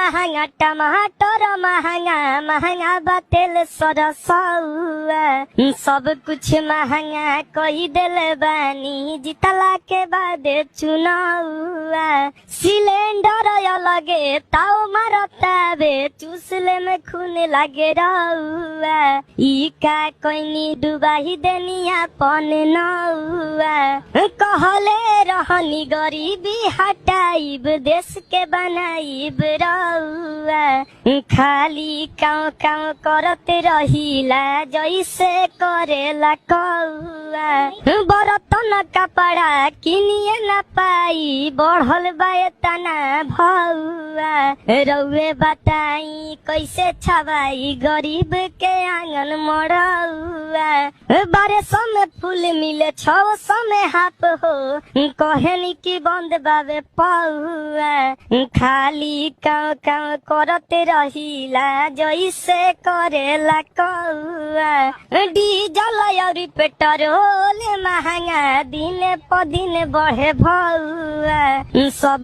महंगा टमाटर महंगा महंगा बा तेल सरसौआ सब कुछ महंगा कही देले बानी जितला के बाद चुनावा सिलेंडर अलगे ताव मारतावे चूसले में खून लागे रहुआ ई का कोइनी डुबाही देनिया पन नौआ कहले रहनी गरीबी हटाइब देश के बनाइब रहुआ खाली काव काव करते रहिला जैसे करेला कौआ बरतन कपड़ा किनिए न पाई बढ़ल बा तना भौआ रउए बताई कैसे छवाई गरीब के आंगन मरौआ 1200 में फूल मिले 600 में हाफ हो कहनी की बंद बावे पौआ खाली काव काव करते रहिला जैसे करेला कौआ डीजल और पेट्रोल महंगा दिन प दिन बढ़े भौआ सब